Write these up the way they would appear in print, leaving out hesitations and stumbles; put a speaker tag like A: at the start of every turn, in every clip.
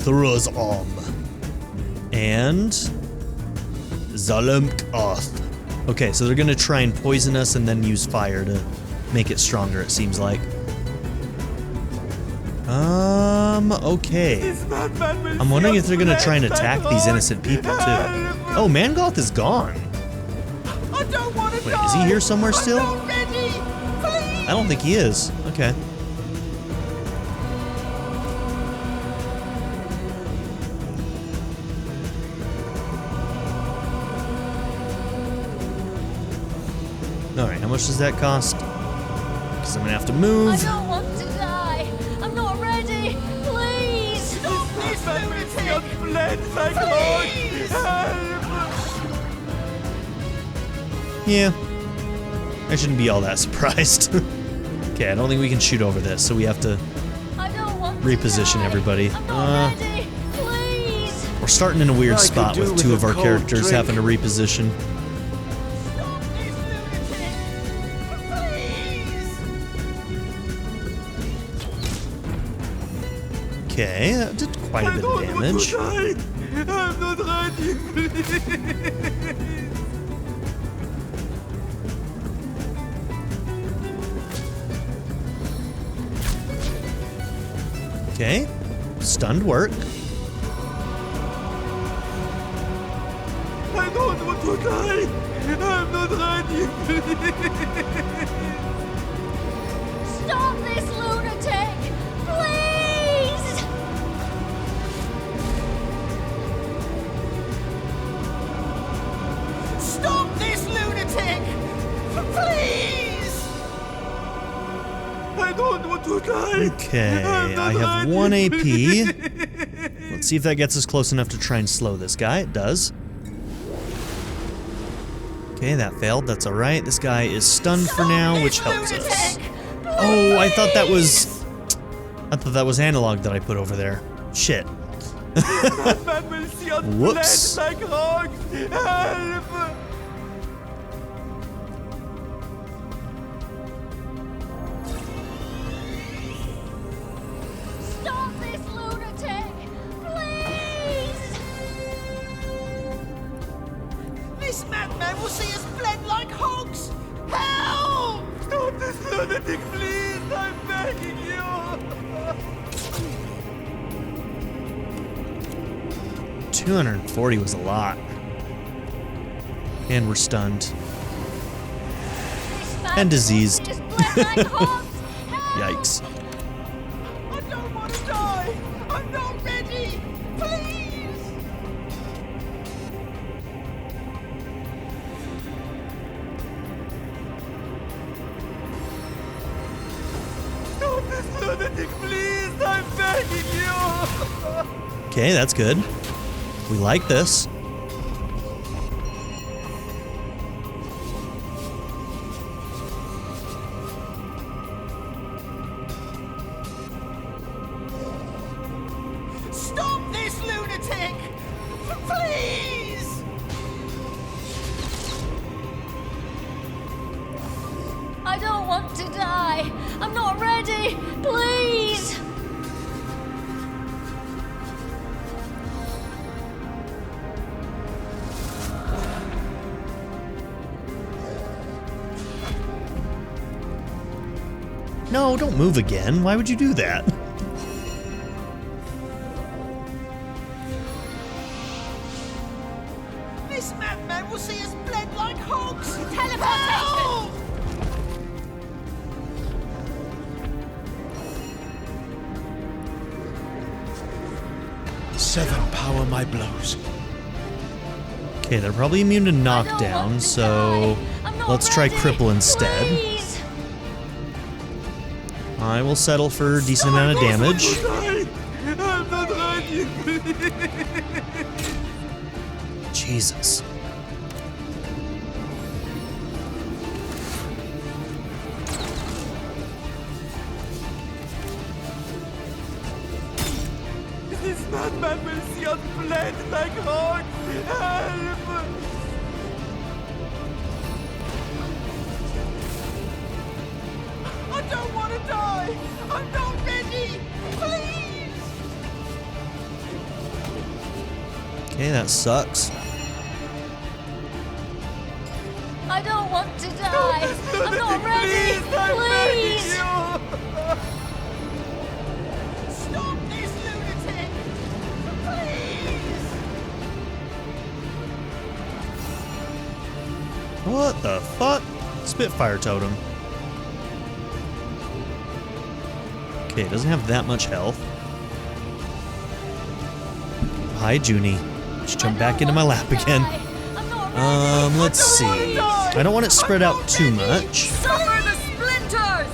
A: Thruz and Zalemkoth. Okay, so they're gonna try and poison us and then use fire to make it stronger, it seems like. Okay. I'm wondering if they're gonna try and attack these innocent people too. Oh, Mangoth is gone. Wait, is he here somewhere still? I don't think he is. Okay. Alright, how much does that cost? Because I'm gonna have to move.
B: I don't want to die. I'm not ready. Please. Stop this lunatic. Please.
A: Yeah. I shouldn't be all that surprised. Okay, I don't think we can shoot over this, so we have to reposition everybody.
B: I'm not ready. Please.
A: We're starting in a weird spot with two of our characters having to reposition.
B: Stop this lunatic. Please.
A: Okay, that did quite a bit of damage.
C: I'm not ready, please.
A: Okay, stunned work.
C: I don't want to die. I'm not ready, please.
B: Stop this lunatic. Please. Stop this lunatic. Please.
C: I don't want to die.
A: Okay, I have 1 AP. Let's see if that gets us close enough to try and slow this guy. It does. Okay, that failed. That's alright. This guy is stunned for now, which helps us. Oh, I thought that was analog that I put over there. Shit. Whoops.
B: Stop this lunatic. Please. This madman will see us bled like hogs. Help!
C: Stop this lunatic, please. I'm begging you.
A: 240 was a lot. And we're stunned. And diseased. Yikes.
B: I don't want to die. I'm not ready. Please.
C: Stop this lunatic, please. I'm begging you.
A: Okay, that's good. We like this.
B: Stop this lunatic. Please. I don't want to die. I'm not ready. Please.
A: No, don't move again. Why would you do that?
B: This madman will see us bled like hogs. Teleportation.
D: 7 power my blows.
A: Okay, they're probably immune to knockdown, so let's try cripple instead.
B: Please.
A: I will settle for a decent amount of damage.
C: I'm not ready, please.
A: Jesus.
C: This madman will see us bled like hogs. Help!
B: I don't want to die. I'm not ready. Please.
A: Okay, that sucks.
B: I don't want to die. I'm not ready. Please. Stop this lunatic. Please.
A: What the fuck? Spitfire totem. Okay, it doesn't have that much health. Hi, Junie. Just jump back into my lap again. Let's see. I don't want it spread out too much.
B: Suffer the splinters.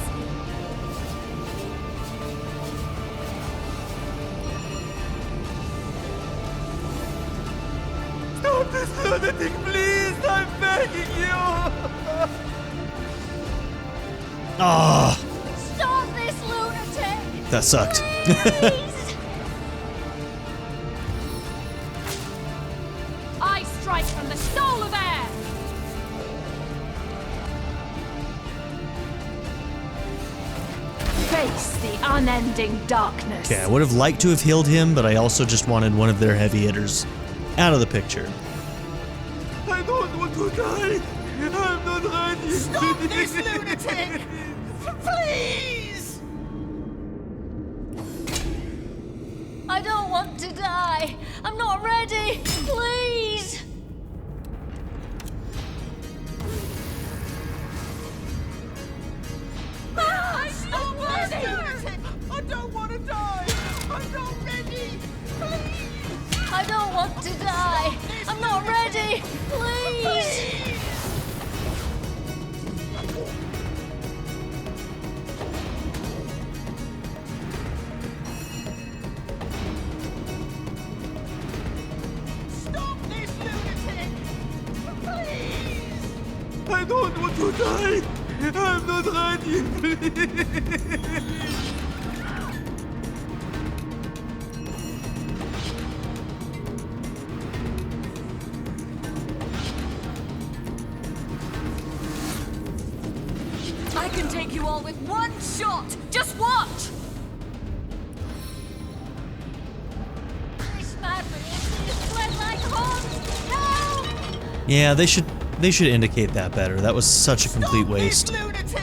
C: Stop this lunatic, please! I'm begging you!
A: Ah,
B: Stop this lunatic.
A: that sucked.
B: Please. I strike from the soul of air. Face the unending darkness.
A: Okay, I would have liked to have healed him, but I also just wanted one of their heavy hitters out of the picture.
C: I don't want to die! I'm not ready!
B: Stop this lunatic! Please! I don't want to die. I'm not ready. Please!
C: Stop this lunatic! I don't want to die! I'm not ready! Please!
B: I don't want to die. I'm not ready. Please!
C: Stop this lunatic! Please! I don't want to die! I'm not ready! Please!
B: I can take you all with one shot. Just watch. This madman is bled like hogs. No!
A: Yeah, they should indicate that better. That was such a complete waste.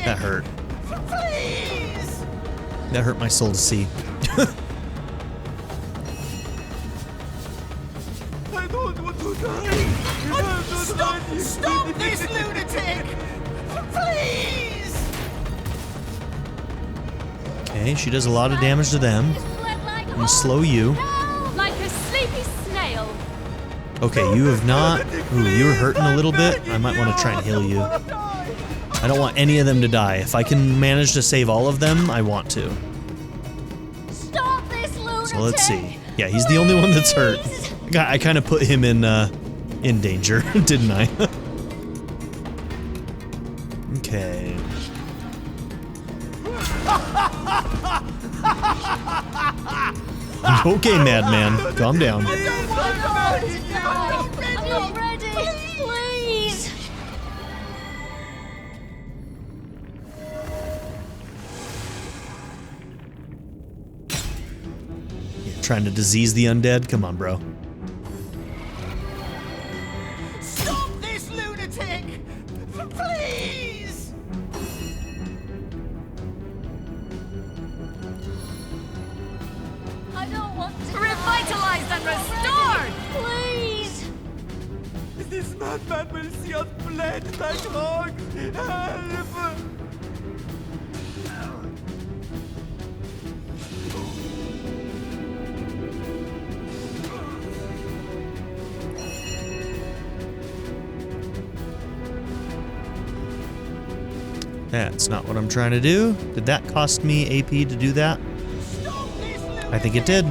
A: That hurt.
C: Please!
A: That hurt my soul to see.
C: I don't want to die! I'm not ready!
B: Stop this lunatic! Please!
A: Okay, she does a lot of damage to them. I'm gonna slow you.
B: Like a sleepy snail.
A: Okay, you have not... Ooh, you were hurting a little bit. I might want to try and heal you. I don't want any of them to die. If I can manage to save all of them, I want to.
B: Stop this lunatic!
A: So let's see. Yeah, he's the only one that's hurt. I kind of put him in danger, didn't I? Okay. Okay, madman. Calm down.
B: I don't want to die. I'm not ready. Please!
A: You're trying to disease the undead? Come on, bro.
C: Stop this lunatic! Please!
B: I don't want to
D: Revitalized and restored!
B: Please!
C: This madman will see us bled like hogs! Help!
A: That's not what I'm trying to do. Did that cost me AP to do that? I think it did.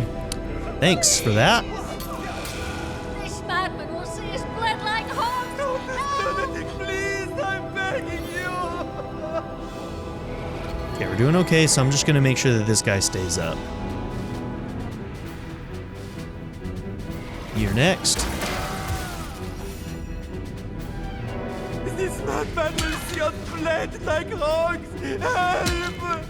A: Thanks for that.
B: This madman will see us bled like hogs!
C: Lunatic, please! I'm begging you!
A: Okay, we're doing okay, so I'm just gonna make sure that this guy stays up. You're next.
C: This madman will see us bled like hogs! Help!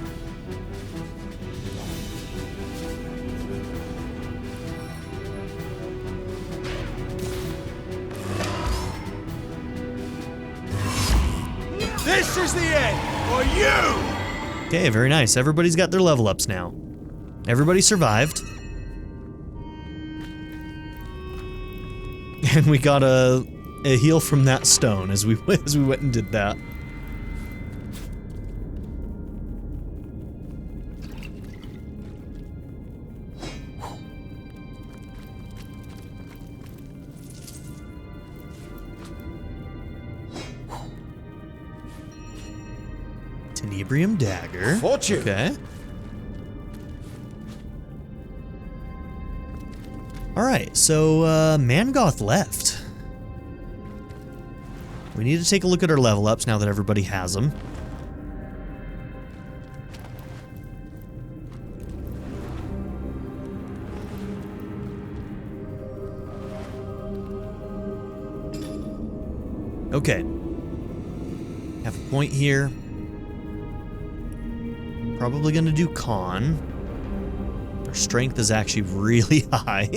C: This is the end for you!
A: Okay, very nice. Everybody's got their level ups now. Everybody survived. And we got a heal from that stone as we went and did that. Tenebrium dagger.
C: Fortune.
A: Okay. Alright, so Mangoth left. We need to take a look at our level ups now that everybody has them. Okay. Have a point here. Probably gonna do con. Our strength is actually really high.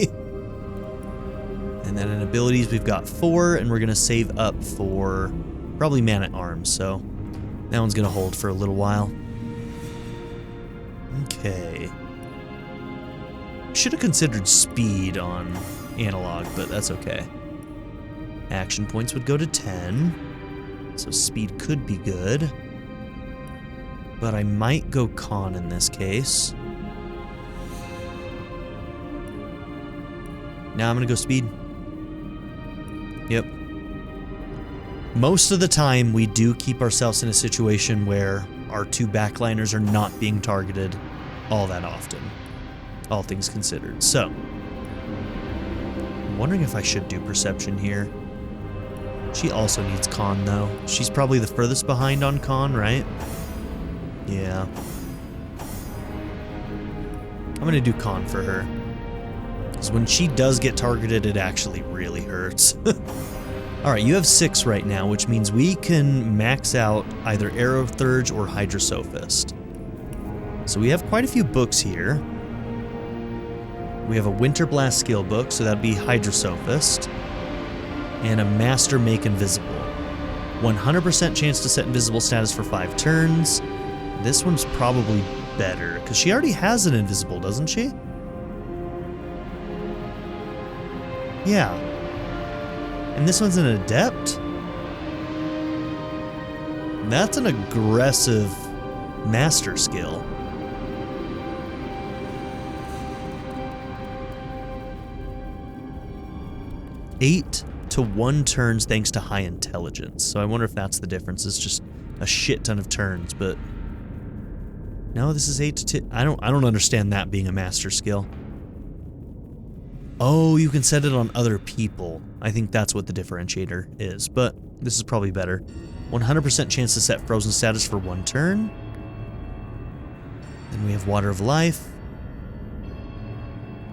A: And then in abilities we've got 4, and we're gonna save up for probably man-at-arms, so that one's gonna hold for a little while. Okay. Should have considered speed on analog, but that's okay. Action points would go to 10, so speed could be good. But I might go con in this case. Now I'm gonna go speed. Yep. Most of the time, we do keep ourselves in a situation where our 2 backliners are not being targeted all that often. All things considered. So, I'm wondering if I should do perception here. She also needs con, though. She's probably the furthest behind on con, right? Yeah. I'm gonna do con for her. Because when she does get targeted, it actually really hurts. Alright, you have 6 right now, which means we can max out either Arrow Thurge or Hydrosophist. So we have quite a few books here. We have a Winter Blast skill book, so that'd be Hydrosophist. And a Master Make Invisible. 100% chance to set invisible status for 5 turns. This one's probably better, because she already has an invisible, doesn't she? Yeah. And this one's an adept? That's an aggressive master skill. Eight to 1 turns thanks to high intelligence. So I wonder if that's the difference. It's just a shit ton of turns, but no, this is 8 to 10. I don't understand that being a master skill. Oh, you can set it on other people. I think that's what the differentiator is, but this is probably better. 100% chance to set frozen status for 1 turn. Then we have Water of Life.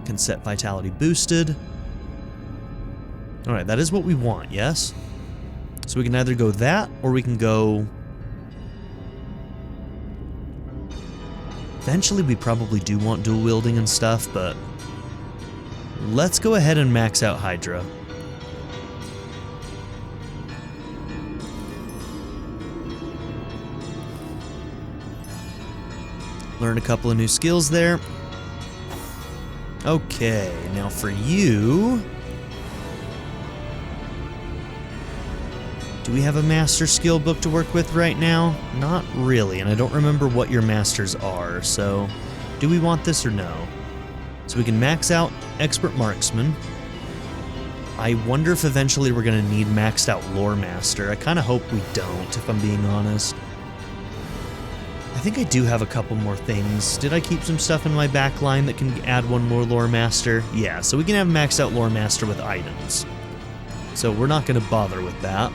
A: Can set vitality boosted. Alright, that is what we want, yes? So we can either go that, or we can go... Eventually we probably do want dual wielding and stuff, but... Let's go ahead and max out Hydra. Learn a couple of new skills there. Okay, now for you... Do we have a master skill book to work with right now? Not really, and I don't remember what your masters are, so... Do we want this or no? So we can max out Expert Marksman. I wonder if eventually we're going to need maxed out Lore Master. I kind of hope we don't, if I'm being honest. I think I do have a couple more things. Did I keep some stuff in my back line that can add 1 more Lore Master? Yeah, so we can have maxed out Lore Master with items. So we're not going to bother with that.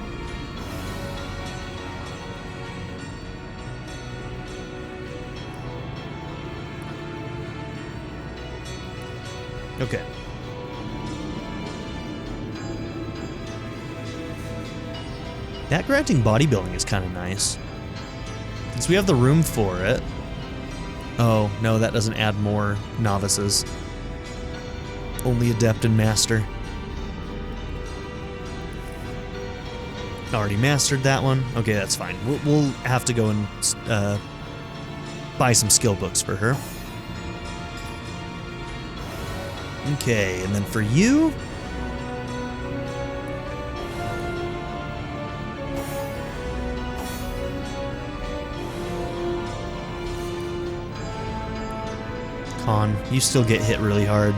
A: Okay. That granting bodybuilding is kind of nice. Since we have the room for it. Oh, no, that doesn't add more novices. Only adept and master. Already mastered that one. Okay, that's fine. We'll have to go and buy some skill books for her. Okay, and then for you... Con, you still get hit really hard.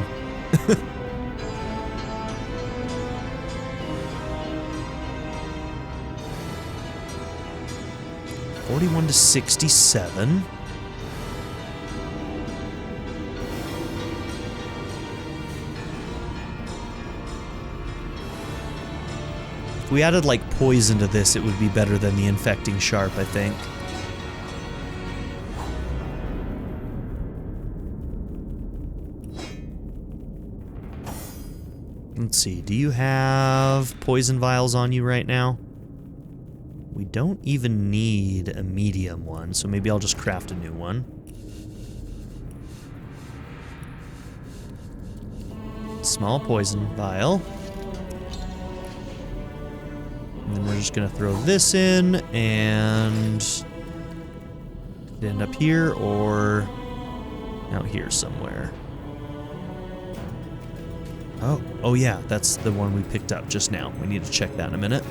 A: 41 to 67. If we added like poison to this, it would be better than the infecting sharp, I think. Let's see, do you have poison vials on you right now? We don't even need a medium one, so maybe I'll just craft a new one. Small poison vial. And then we're just gonna throw this in and end up here or out here somewhere. Oh yeah, that's the one we picked up just now. We need to check that in a minute.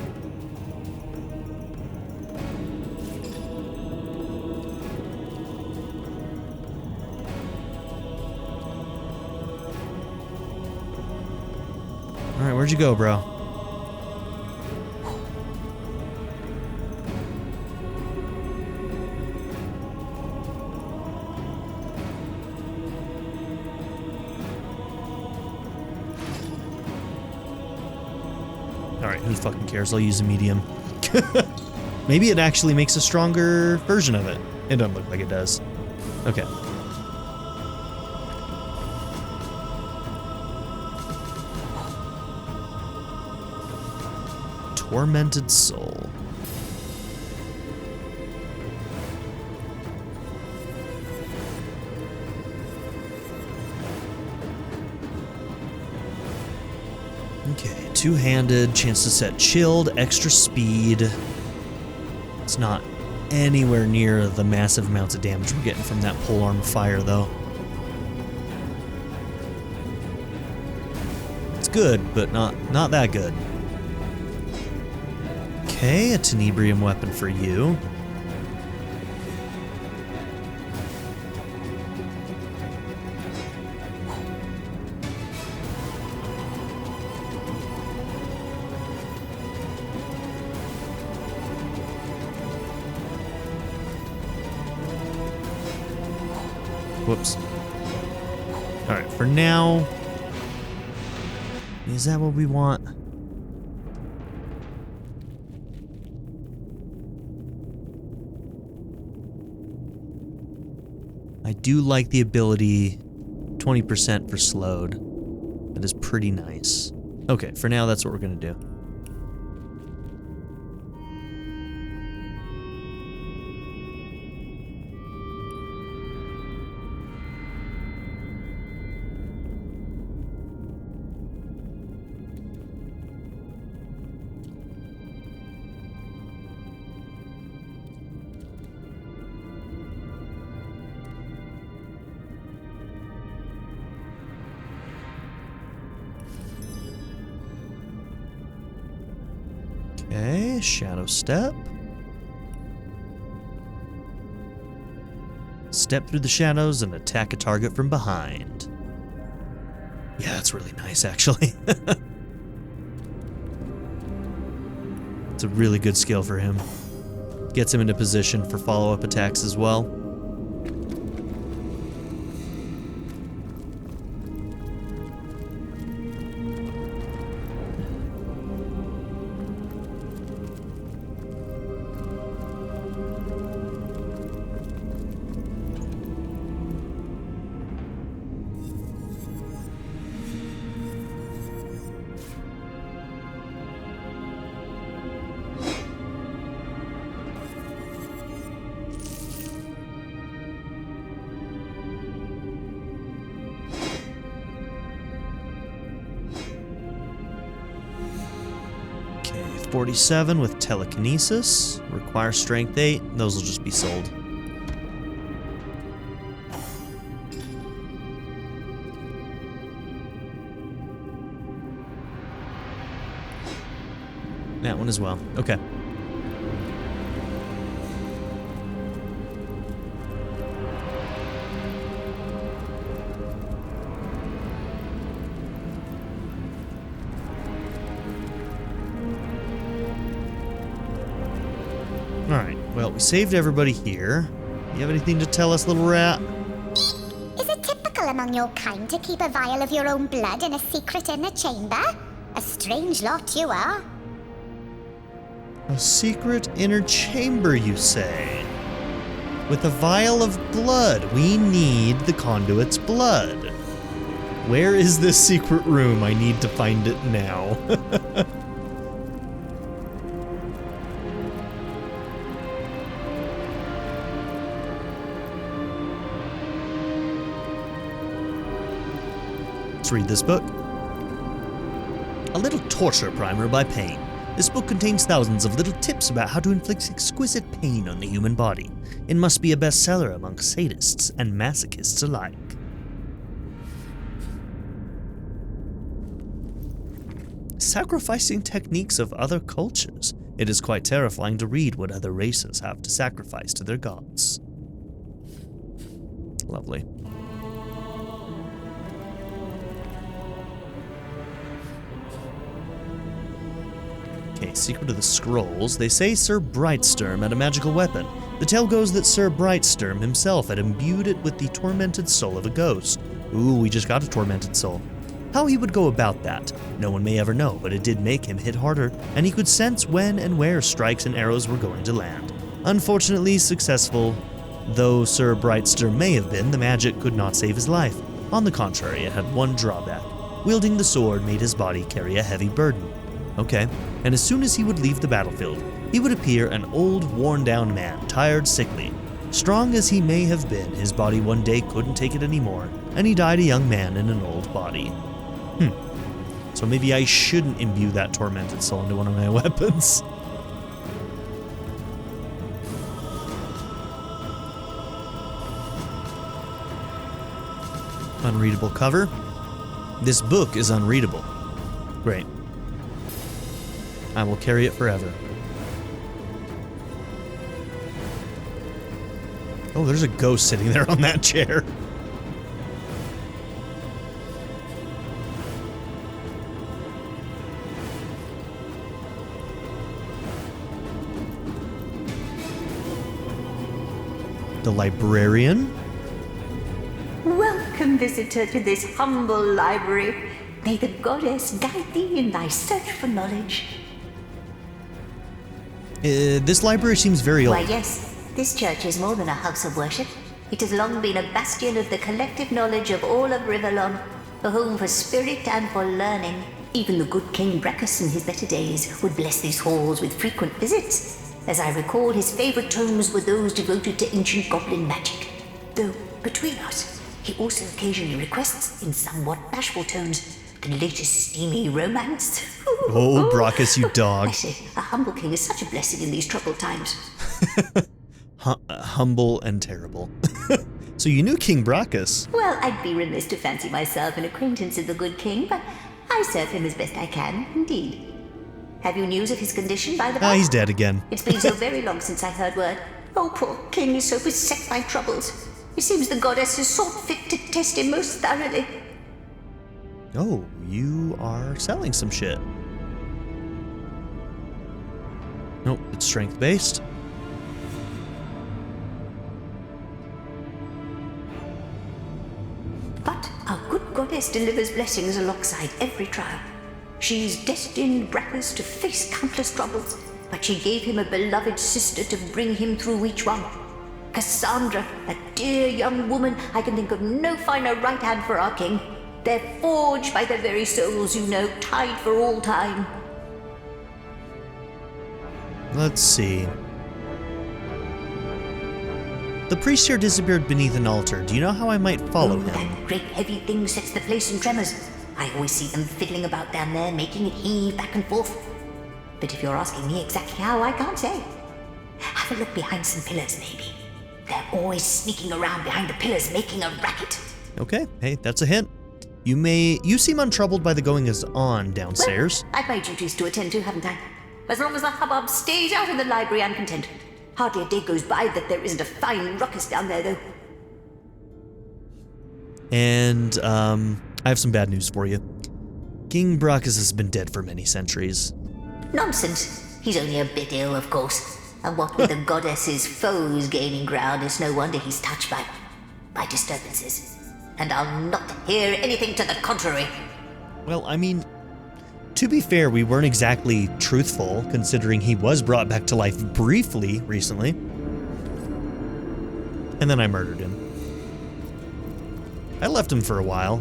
A: Alright, where'd you go, bro? Alright, who fucking cares? I'll use a medium. Maybe it actually makes a stronger version of it. It doesn't look like it does. Okay. Tormented Soul. Okay, two-handed, chance to set chilled, extra speed. It's not anywhere near the massive amounts of damage we're getting from that polearm fire, though. It's good, but not that good. Okay, a tenebrium weapon for you. Whoops. Alright, for now... Is that what we want? I do like the ability 20% for slowed. That is pretty nice. Okay, for now that's what we're gonna do. Okay, Shadow Step. Step through the shadows and attack a target from behind. Yeah, that's really nice, actually. It's a really good skill for him. Gets him into position for follow-up attacks as well. 47 with telekinesis. Require strength 8. Those will just be sold. That one as well. Okay. Alright, well, we saved everybody here. You have anything to tell us, little rat?
E: Is it typical among your kind to keep a vial of your own blood in a secret inner chamber? A strange lot you are.
A: A secret inner chamber, you say? With a vial of blood. We need the conduit's blood. Where is this secret room? I need to find it now. Let's read this book. A little torture primer by Payne. This book contains thousands of little tips about how to inflict exquisite pain on the human body. It must be a bestseller among sadists and masochists alike. Sacrificing techniques of other cultures. It is quite terrifying to read what other races have to sacrifice to their gods. Lovely. Okay, Secret of the Scrolls. They say Sir Brightsturm had a magical weapon. The tale goes that Sir Brightsturm himself had imbued it with the tormented soul of a ghost. Ooh, we just got a tormented soul. How he would go about that, no one may ever know, but it did make him hit harder, and he could sense when and where strikes and arrows were going to land. Unfortunately successful though Sir Brightsturm may have been, the magic could not save his life. On the contrary, it had one drawback. Wielding the sword made his body carry a heavy burden. Okay, and as soon as he would leave the battlefield, he would appear an old, worn-down man, tired, sickly. Strong as he may have been, his body one day couldn't take it anymore, and he died a young man in an old body. So maybe I shouldn't imbue that tormented soul into one of my weapons. Unreadable cover. This book is unreadable. Great. I will carry it forever. Oh, there's a ghost sitting there on that chair. The librarian.
F: Welcome, visitor, to this humble library. May the goddess guide thee in thy search for knowledge.
A: This library seems very old.
F: Why, yes, this church is more than a house of worship. It has long been a bastion of the collective knowledge of all of Rivellon, a home for spirit and for learning. Even the good King Brachus in his better days would bless these halls with frequent visits. As I recall, his favourite tomes were those devoted to ancient goblin magic. Though, between us, he also occasionally requests, in somewhat bashful tones, the latest steamy romance.
A: Oh, Brachus, you dog.
F: I say, a humble king is such a blessing in these troubled times.
A: Humble and terrible. So you knew King Brachus?
F: Well, I'd be remiss to fancy myself an acquaintance of the good king, but I serve him as best I can, indeed. Have you news of his condition, by the by?
A: Ah, he's dead again.
F: It's been so very long since I heard word. Oh, poor king is so beset by troubles. It seems the goddess has sought fit to test him most thoroughly.
A: Oh, you are selling some shit. Nope, it's strength-based.
F: But our good goddess delivers blessings alongside every trial. She's destined Brachus to face countless troubles, but she gave him a beloved sister to bring him through each one. Cassandra, a dear young woman, I can think of no finer right hand for our king. They're forged by their very souls, you know, tied for all time.
A: Let's see. The priest here disappeared beneath an altar. Do you know how I might follow him?
F: That great heavy thing sets the place in tremors. I always see them fiddling about down there, making it heave back and forth. But if you're asking me exactly how, I can't say. Have a look behind some pillars, maybe. They're always sneaking around behind the pillars, making a racket.
A: Okay, hey, that's a hint. You seem untroubled by the goings-on downstairs.
F: Well, I've my duties to attend to, haven't I? As long as the hubbub stays out of the library, I'm content. Hardly a day goes by that there isn't a fine ruckus down there, though.
A: And, I have some bad news for you. King Brachus has been dead for many centuries.
F: Nonsense. He's only a bit ill, of course. And what with the goddess's foes gaining ground, it's no wonder he's touched by disturbances. And I'll not hear anything to the contrary.
A: Well, I mean, to be fair, we weren't exactly truthful, considering he was brought back to life briefly recently. And then I murdered him. I left him for a while.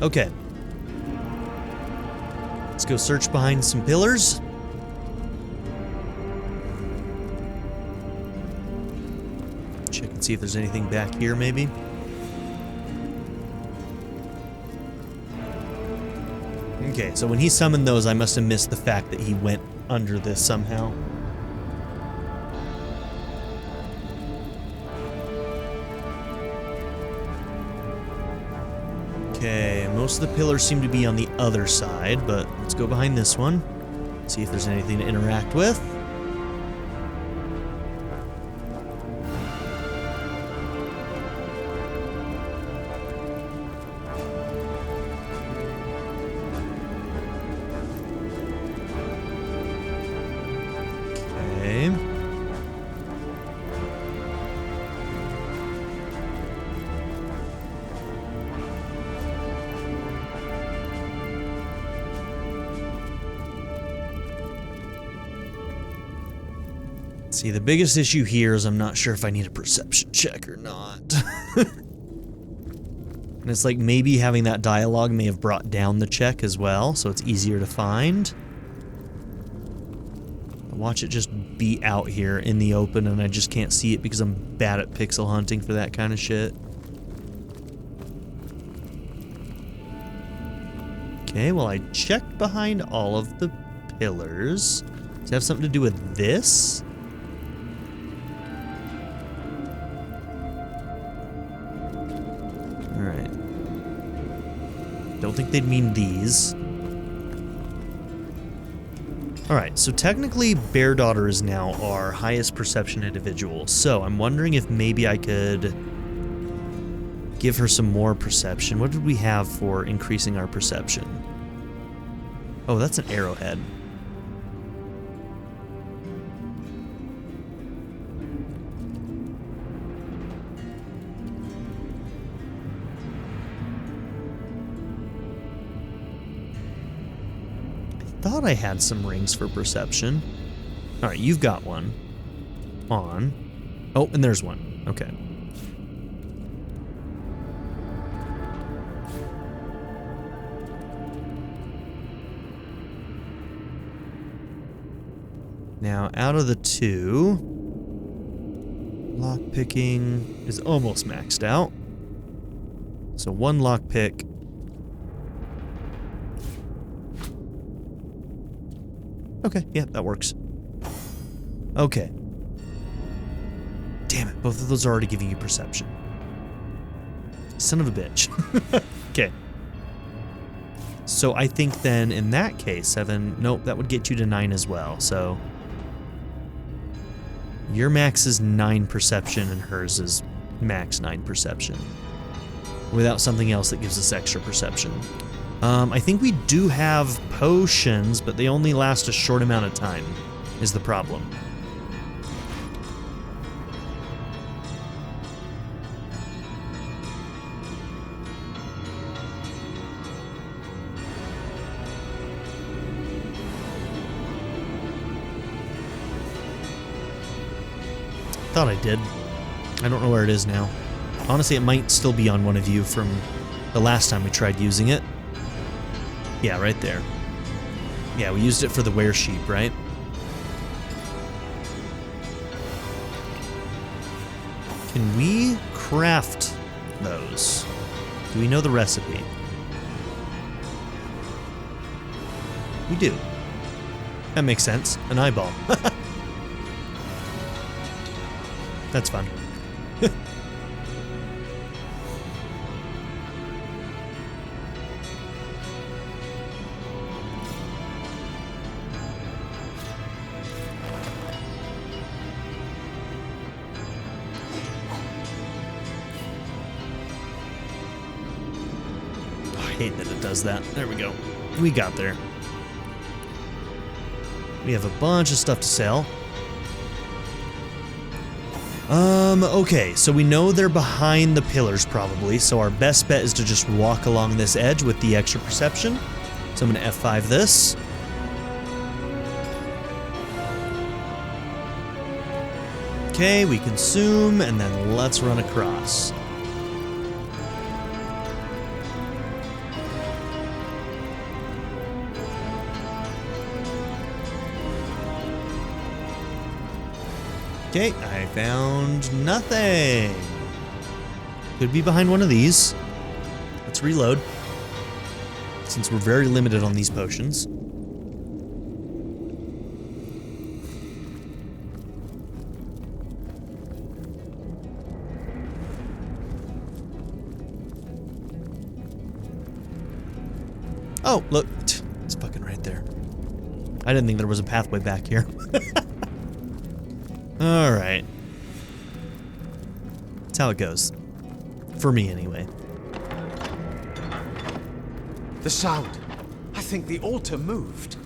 A: Okay. Let's go search behind some pillars. Check and see if there's anything back here, maybe. Okay, so when he summoned those, I must have missed the fact that he went under this somehow. Okay, most of the pillars seem to be on the other side, but let's go behind this one. See if there's anything to interact with. Okay. See, the biggest issue here is I'm not sure if I need a perception check or not. And it's like maybe having that dialogue may have brought down the check as well, so it's easier to find. Watch it just be out here in the open and I just can't see it because I'm bad at pixel hunting for that kind of shit. Okay, well I checked behind all of the pillars. Does it have something to do with this? Alright. Don't think they'd mean these. Alright, so technically Bear Daughter is now our highest perception individual, so I'm wondering if maybe I could give her some more perception. What did we have for increasing our perception? Oh, that's an arrowhead. Thought I had some rings for perception. All right, you've got one on. Oh, and there's one. Okay. Now, out of the two, lockpicking is almost maxed out. So one lockpick. Okay, yeah, that works. Okay. Damn it, both of those are already giving you perception. Son of a bitch. Okay. So I think then, in that case, 7... Nope, that would get you to 9 as well, so... Your max is 9 perception, and hers is max 9 perception. Without something else that gives us extra perception. I think we do have potions, but they only last a short amount of time, is the problem. Thought I did. I don't know where it is now. Honestly, it might still be on one of you from the last time we tried using it. Yeah, right there. Yeah, we used it for the were sheep, right? Can we craft those? Do we know the recipe? We do. That makes sense. An eyeball. That's fun. I hate that it does that. There we go. We got there. We have a bunch of stuff to sell. Okay, so we know they're behind the pillars probably, so our best bet is to just walk along this edge with the extra perception. So I'm gonna F5 this. Okay, we consume, and then let's run across. Okay, I found nothing. Could be behind one of these. Let's reload, since we're very limited on these potions. Oh, look. It's fucking right there. I didn't think there was a pathway back here. Alright. That's how it goes. For me, anyway.
C: The sound. I think the altar moved.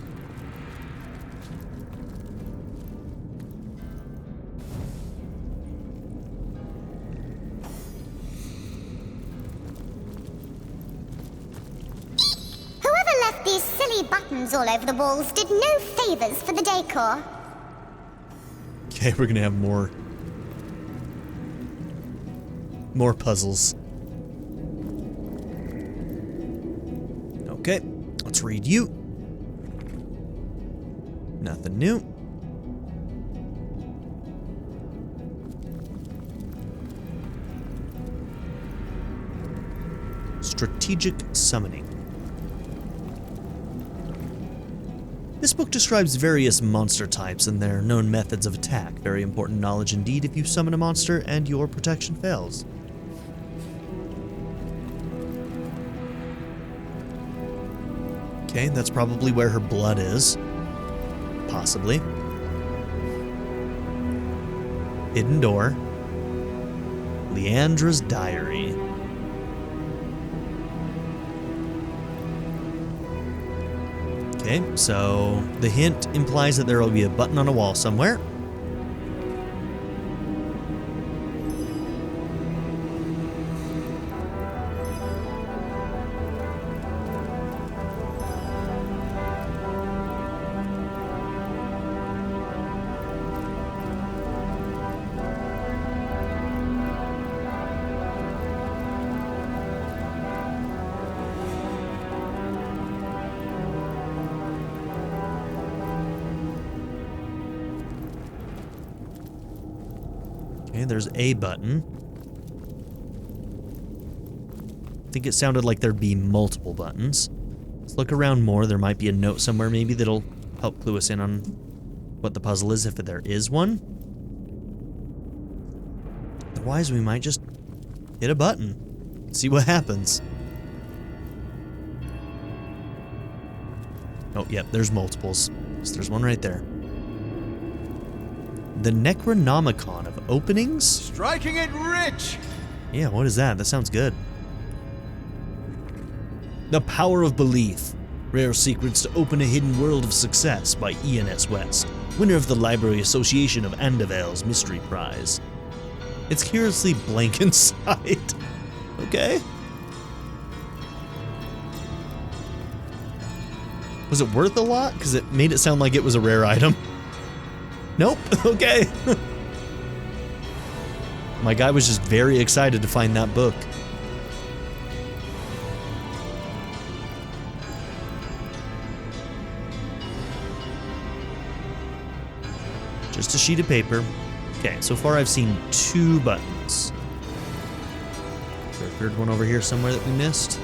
E: Whoever left these silly buttons all over the walls did no favors for the decor.
A: Okay, we're gonna have more puzzles. Okay, let's read you. Nothing new. Strategic summoning. This book describes various monster types and their known methods of attack. Very important knowledge indeed if you summon a monster and your protection fails. Okay, that's probably where her blood is. Possibly. Hidden door. Leandra's diary. Okay, so the hint implies that there will be a button on a wall somewhere. Okay, there's a button. I think it sounded like there'd be multiple buttons. Let's look around more. There might be a note somewhere maybe that'll help clue us in on what the puzzle is if there is one. Otherwise, we might just hit a button. See what happens. Oh, yep, there's multiples. So there's one right there. The Necronomicon of openings?
C: Striking it rich!
A: Yeah, what is that? That sounds good. The Power of Belief. Rare Secrets to Open a Hidden World of Success by Ian S. West, winner of the Library Association of Andavel's Mystery Prize. It's curiously blank inside. Okay. Was it worth a lot? Because it made it sound like it was a rare item. Nope. Okay. My guy was just very excited to find that book. Just a sheet of paper. Okay, so far I've seen 2 buttons. Is there a third one over here somewhere that we missed?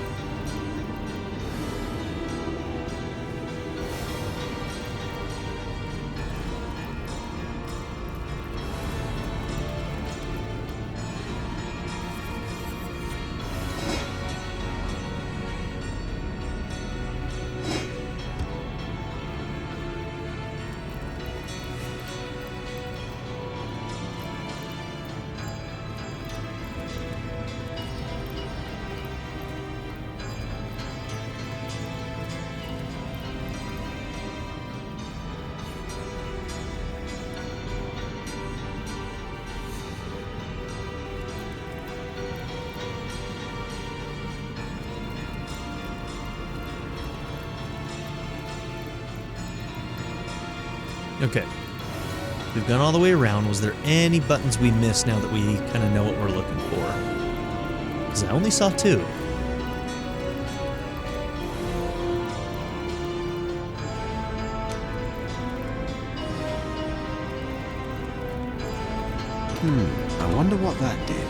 A: Okay. We've gone all the way around. Was there any buttons we missed now that we kind of know what we're looking for? Because I only saw 2.
G: I wonder what that did.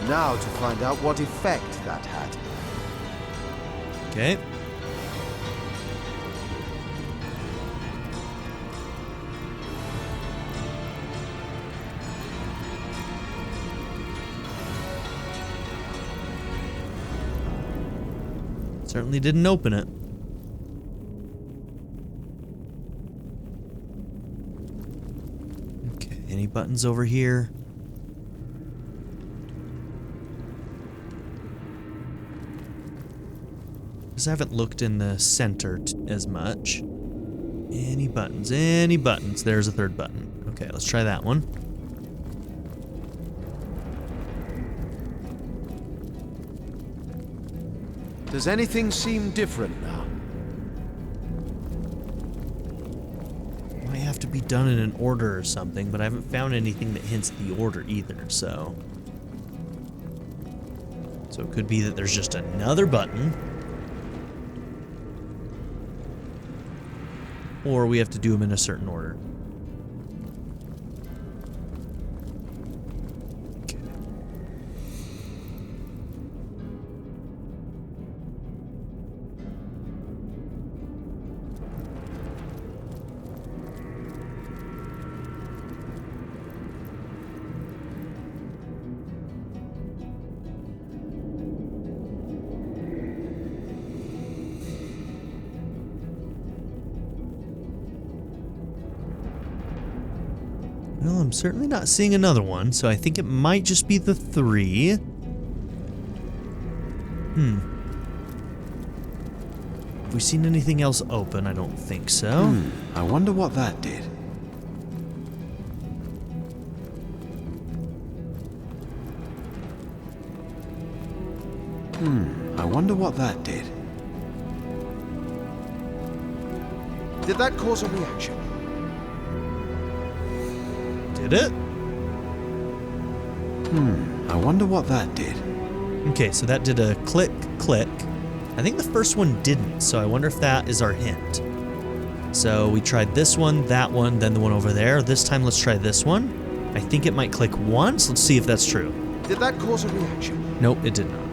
G: Now to find out what effect that had.
A: Okay. Certainly didn't open it. Okay, any buttons over here? Because I haven't looked in the center as much. Any buttons? Any buttons? There's a third button. Okay, let's try that one.
G: Does anything seem different now?
A: Might have to be done in an order or something, but I haven't found anything that hints the order either, so... So it could be that there's just another button. Or we have to do them in a certain order. Okay. Well, I'm certainly not seeing another one, so I think it might just be the 3. Have we seen anything else open? I don't think so.
G: I wonder what that did. I wonder what that did. Did that cause a reaction?
A: Did it?
G: I wonder what that did.
A: Okay, so that did a click, click. I think the first one didn't, so I wonder if that is our hint. So we tried this one, that one, then the one over there. This time let's try this one. I think it might click once. Let's see if that's true.
G: Did that cause a reaction?
A: Nope, it did not.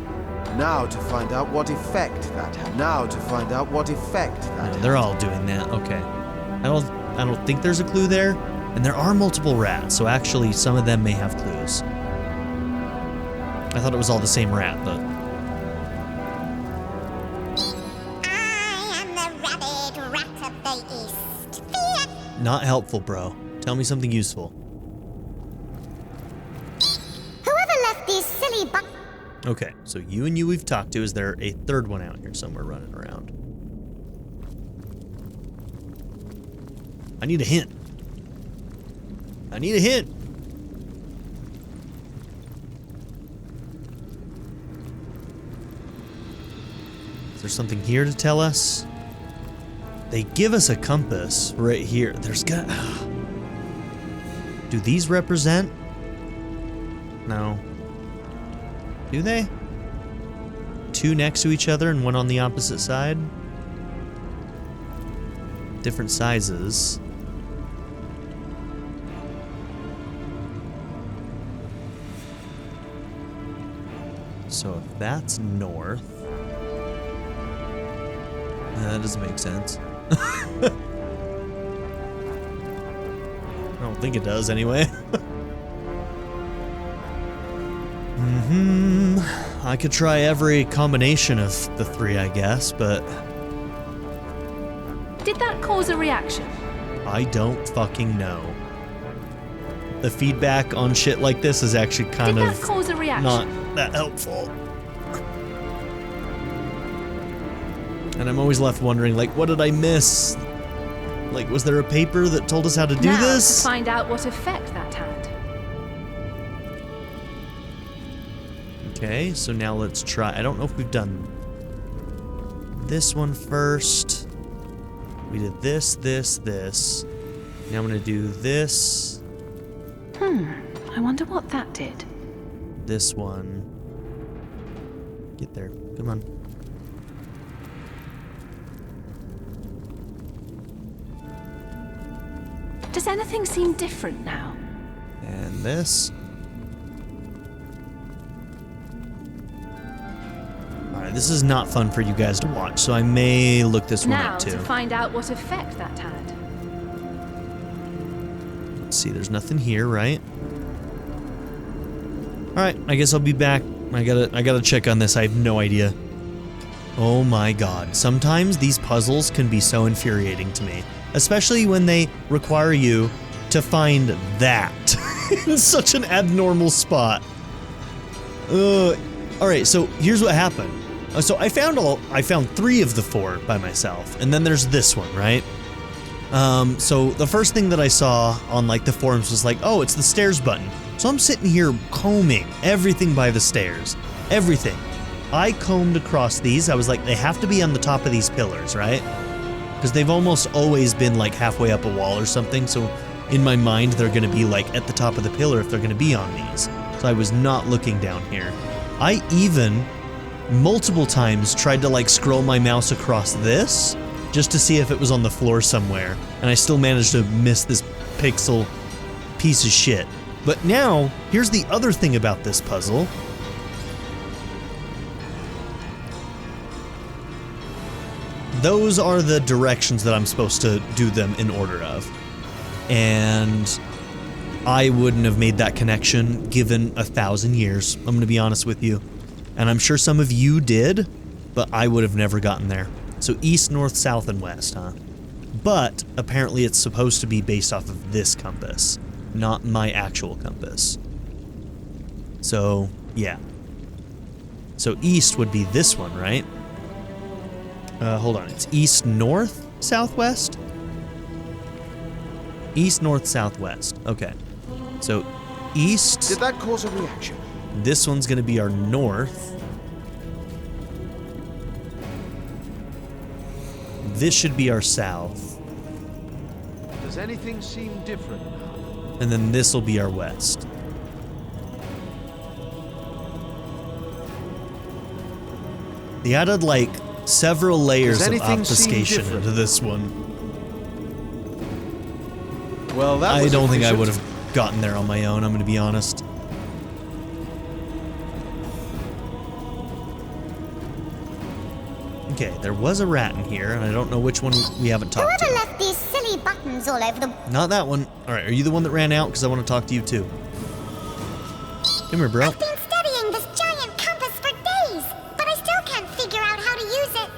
G: Now to find out what effect that had. Now to find out what effect that
A: No,
G: had.
A: they're all doing that. Okay. I don't think there's a clue there. And there are multiple rats, so actually some of them may have clues. I thought it was all the same rat, but...
E: I am the rabid rat of the east. Fear.
A: Not helpful, bro. Tell me something useful.
E: Whoever left these silly
A: Okay, so you and you we've talked to. Is there a third one out here somewhere running around? I need a hint. I need a hint. Is there something here to tell us? They give us a compass right here. There's got... Do these represent? No. Do they? 2 next to each other and one on the opposite side? Different sizes. So if that's north... that doesn't make sense. I don't think it does anyway. I could try every combination of the 3, I guess, but...
D: Did that cause a reaction?
A: I don't fucking know. The feedback on shit like this is actually kind
D: Did
A: of
D: that cause a reaction?
A: not that helpful. And I'm always left wondering, like, what did I miss? Like, was there a paper that told us how to do
D: now,
A: this?
D: to find out what effect that had.
A: Okay, so now let's try. I don't know if we've done this one first. We did this, this, this. Now I'm gonna do this.
D: I wonder what that did.
A: This one. Get there. Come on.
D: Does anything seem different now?
A: And this. Alright, this is not fun for you guys to watch, so I may look this one
D: Now
A: up too.
D: to find out what effect that had.
A: Let's see, there's nothing here, right? Alright, I guess I'll be back. I gotta check on this. I have no idea. Oh my god. Sometimes these puzzles can be so infuriating to me. Especially when they require you to find that in such an abnormal spot. Alright, so here's what happened. So I found 3 of the 4 by myself, and then there's this one, right? So the first thing that I saw on like the forums was like, oh, it's the stairs button. So I'm sitting here combing everything by the stairs. Everything. I combed across these. I was like, they have to be on the top of these pillars, right? Because they've almost always been like halfway up a wall or something. So in my mind, they're going to be like at the top of the pillar if they're going to be on these. So I was not looking down here. I even multiple times tried to like scroll my mouse across this just to see if it was on the floor somewhere. And I still managed to miss this pixel piece of shit. But now, here's the other thing about this puzzle. Those are the directions that I'm supposed to do them in order of. And I wouldn't have made that connection given 1,000 years, I'm gonna be honest with you. And I'm sure some of you did, but I would have never gotten there. So east, north, south, and west, huh? But apparently it's supposed to be based off of this compass, not my actual compass. So, yeah. So east would be this one, right? Hold on, it's east, north, southwest? East, north, southwest. Okay. So east...
G: Did that cause a reaction?
A: This one's gonna be our north. This should be our south.
G: Does anything seem different now?
A: And then this will be our west. They added like several layers of obfuscation into this one.
G: Well, that
A: I
G: was
A: don't think I
G: efficient.
A: would have gotten there on my own, I'm gonna be honest. Okay, there was a rat in here, and I don't know which one we haven't talked
E: Whoever
A: to.
E: left these silly buttons all over the...
A: Not that one. Alright, are you the one that ran out? Because I want to talk to you too. Come here, bro.
E: I've been studying this giant compass for days, but I still can't figure out how to use it.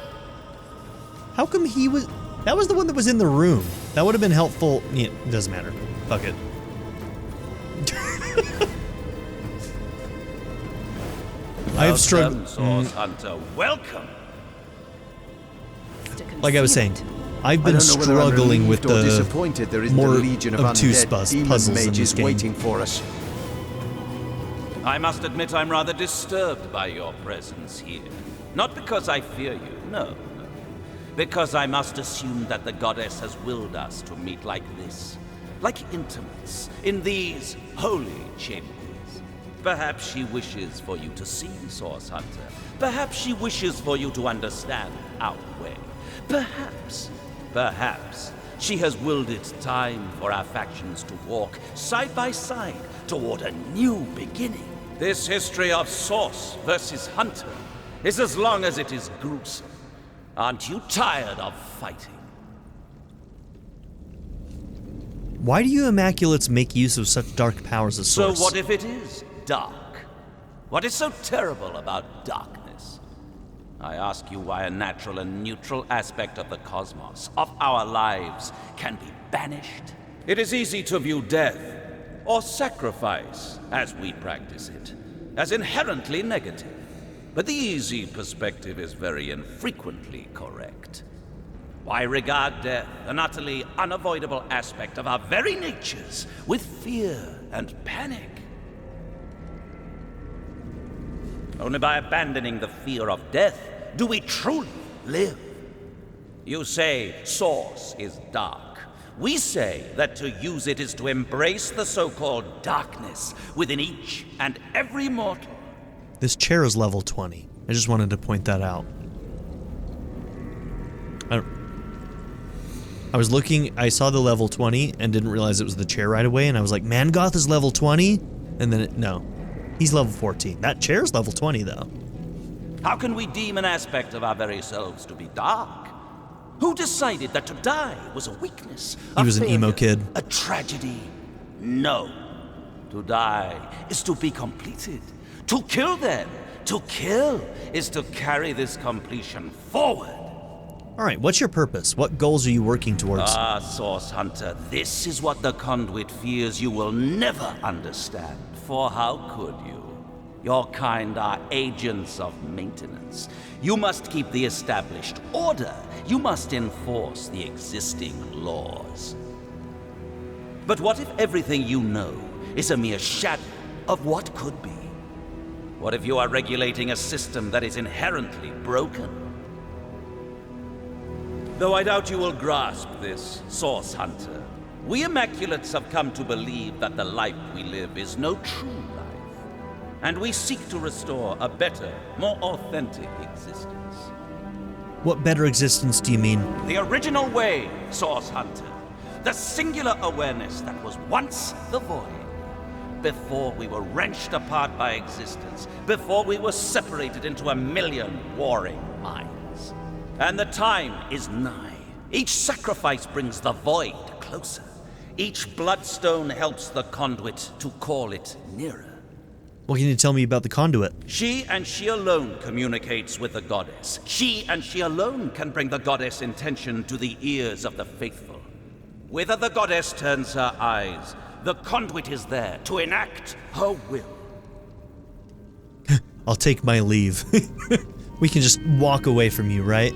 A: How come he was... That was the one that was in the room. That would have been helpful. Yeah, it doesn't matter. Fuck it. I have struggled...
H: Source Hunter, welcome.
A: Like I was saying, I've
G: I
A: been
G: don't know whether I'm
A: struggling with
G: relieved or
A: the
G: disappointed there isn't
A: more
G: a legion of
A: obtuse
G: undead demon
A: puzzles in
G: mages
A: this game.
G: waiting for us.
H: I must admit I'm rather disturbed by your presence here. Not because I fear you, no. Because I must assume that the goddess has willed us to meet like this. Like intimates, in these holy chambers. Perhaps she wishes for you to see, Source Hunter. Perhaps she wishes for you to understand our way. Perhaps she has willed it time for our factions to walk side by side toward a new beginning. This history of Source versus Hunter is as long as it is gruesome. Aren't you tired of fighting?
A: Why do you Immaculates make use of such dark powers as
H: So
A: Source?
H: what if it is dark? What is so terrible about darkness? I ask you why a natural and neutral aspect of the cosmos, of our lives, can be banished. It is easy to view death, or sacrifice, as we practice it, as inherently negative. But the easy perspective is very infrequently correct. Why regard death, an utterly unavoidable aspect of our very natures, with fear and panic? Only by abandoning the fear of death do we truly live. You say Source is dark. We say that to use it is to embrace the so-called darkness within each and every mortal.
A: This chair is level 20. I just wanted to point that out. I was looking, I saw the level 20 and didn't realize it was the chair right away, and I was like, Mangoth is level 20? And then no, he's level 14. That chair's level 20 though.
H: How can we deem an aspect of our very selves to be dark? Who decided that to die was a weakness?
A: He was an emo kid.
H: A tragedy? No. To die is to be completed. To kill them. To kill is to carry this completion forward.
A: Alright, what's your purpose? What goals are you working towards?
H: Ah, Source Hunter, this is what the Conduit fears you will never understand. For how could you? Your kind are agents of maintenance. You must keep the established order. You must enforce the existing laws. But what if everything you know is a mere shadow of what could be? What if you are regulating a system that is inherently broken? Though I doubt you will grasp this, Source Hunter, we Immaculates have come to believe that the life we live is no true life. And we seek to restore a better, more authentic existence.
A: What better existence do you mean?
H: The original way, Source Hunter. The singular awareness that was once the void. Before we were wrenched apart by existence. Before we were separated into a million warring minds. And the time is nigh. Each sacrifice brings the void closer. Each bloodstone helps the Conduit to call it nearer.
A: What can you tell me about the Conduit?
H: She and she alone communicates with the goddess. She and she alone can bring the goddess' intention to the ears of the faithful. Whither the goddess turns her eyes, the Conduit is there to enact her will.
A: I'll take my leave. We can just walk away from you, right?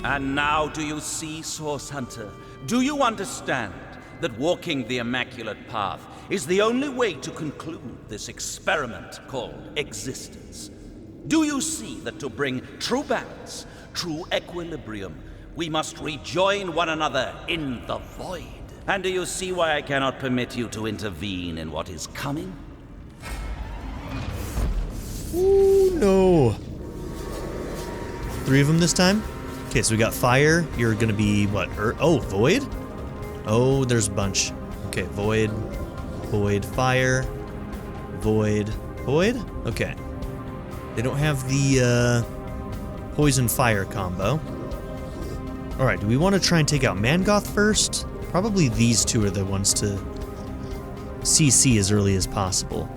H: And now do you see, Source Hunter? Do you understand that walking the Immaculate Path is the only way to conclude this experiment called existence? Do you see that to bring true balance, true equilibrium, we must rejoin one another in the void? And do you see why I cannot permit you to intervene in what is coming?
A: Ooh, no. 3 of them this time? Okay, so we got fire. You're gonna be, what, oh, void? Oh, there's a bunch. Okay, void, void, fire, void, void? Okay. They don't have the, poison fire combo. Alright, do we want to try and take out Mangoth first? Probably these 2 are the ones to CC as early as possible.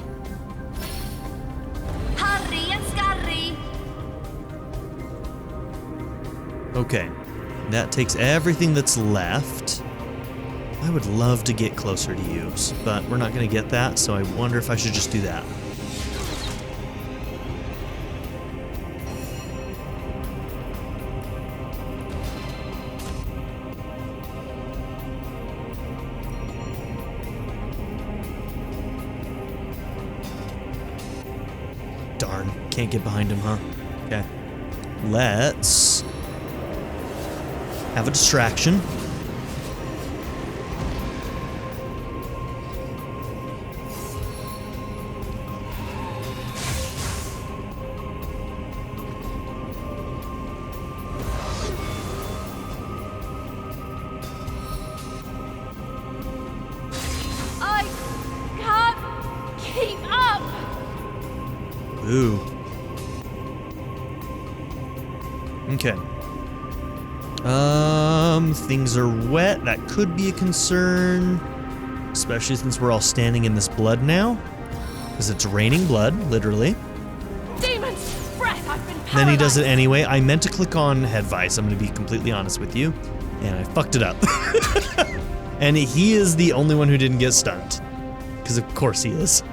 B: Hurry and scurry.
A: Okay, that takes everything that's left. I would love to get closer to you, but we're not going to get that, so I wonder if I should just do that. Darn, can't get behind him, huh? Okay. Let's have a distraction.
B: I can't keep up.
A: Ooh. Okay. Things are wet. That could be a concern. Especially since we're all standing in this blood now. Because it's raining blood, literally.
B: Demon's breath, I've been paralyzed.
A: Then he does it anyway. I meant to click on Headvice, I'm going to be completely honest with you. And I fucked it up. And he is the only one who didn't get stunned. Because of course he is.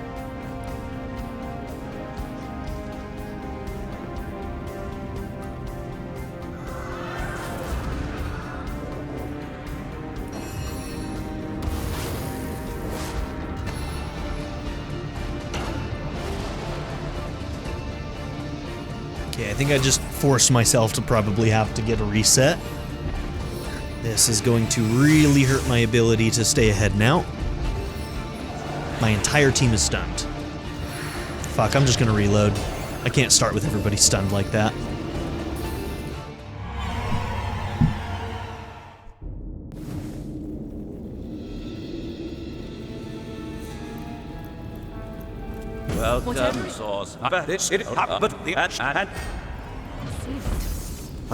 A: Okay, I think I just forced myself to probably have to get a reset. This is going to really hurt my ability to stay ahead now. My entire team is stunned. Fuck, I'm just gonna reload. I can't start with everybody stunned like that.
H: Welcome, Source.
G: I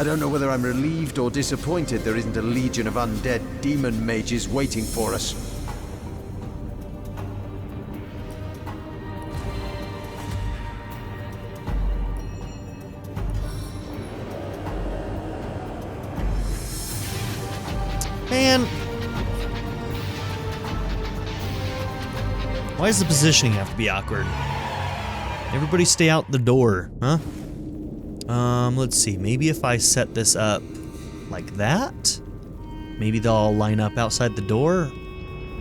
G: don't know whether I'm relieved or disappointed there isn't a legion of undead demon mages waiting for us.
A: Man. Why does the positioning have to be awkward? Everybody stay out the door, huh? Let's see. Maybe if I set this up like that, maybe they'll all line up outside the door.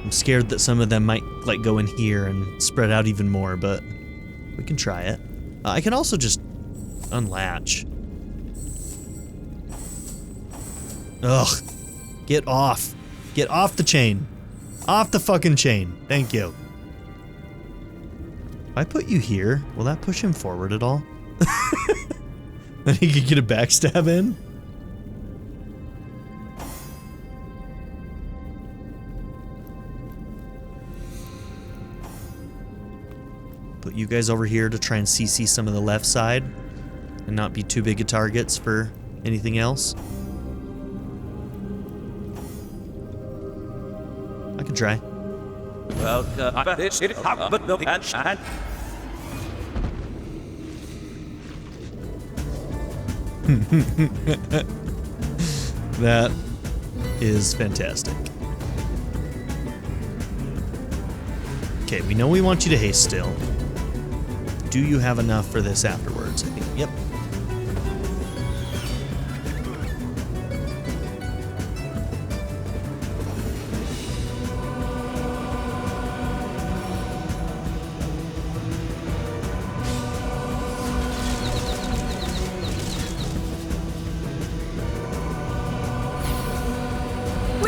A: I'm scared that some of them might like go in here and spread out even more, but we can try it. I can also just unlatch. Ugh. Get off. Get off the chain. Off the fucking chain. Thank you. If I put you here, will that push him forward at all? Then he could get a backstab in? Put you guys over here to try and CC some of the left side and not be too big of targets for anything else. I can try. That is fantastic. Okay, we know we want you to haste still. Do you have enough for this afterwards? I think, yep.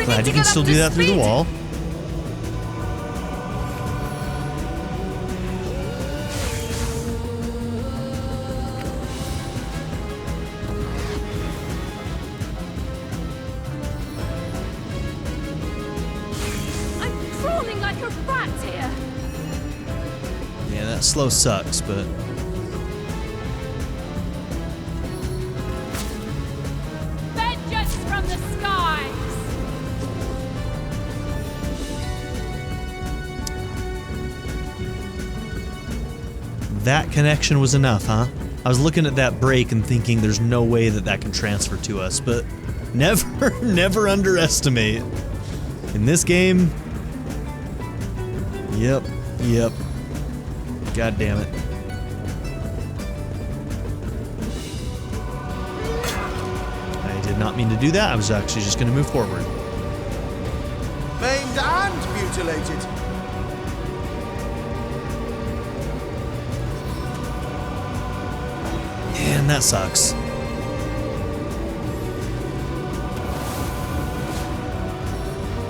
A: Glad you can still do that through the wall.
B: I'm crawling like a rat here.
A: Yeah, that slow sucks, but
B: Vengeance from the skies.
A: that connection was enough, huh? I was looking at that break and thinking there's no way that that can transfer to us, but never underestimate. In this game, yep. God damn it. I did not mean to do that. I was actually just going to move forward.
G: Maimed and mutilated.
A: Man, that sucks.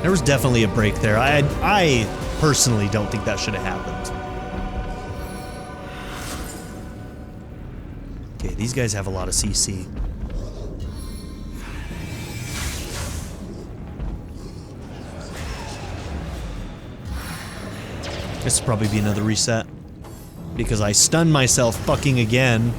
A: There was definitely a break there. I personally don't think that should have happened. Okay, these guys have a lot of CC. This will probably be another reset. Because I stunned myself fucking again.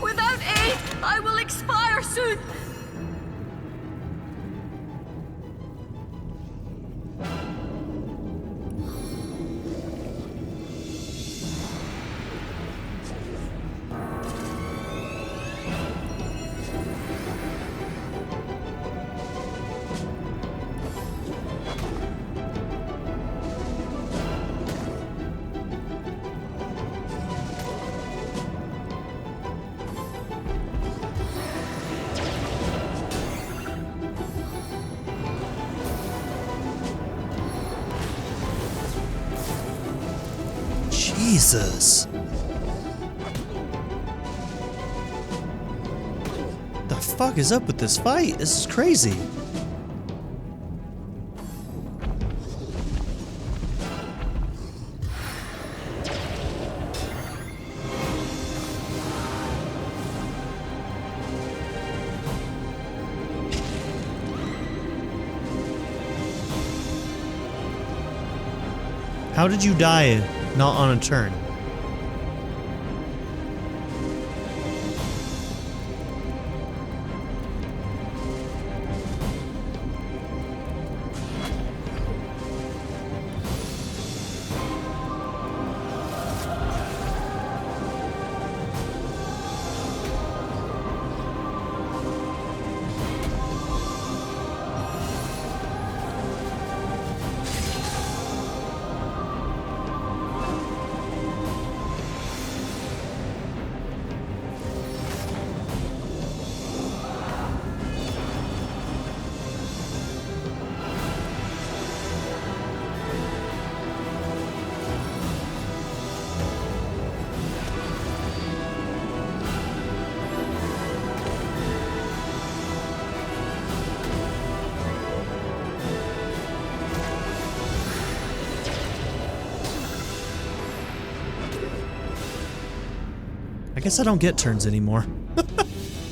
B: Without aid, I will expire soon.
A: Jesus. The fuck is up with this fight? This is crazy. How did you die not on a turn? I guess I don't get turns anymore.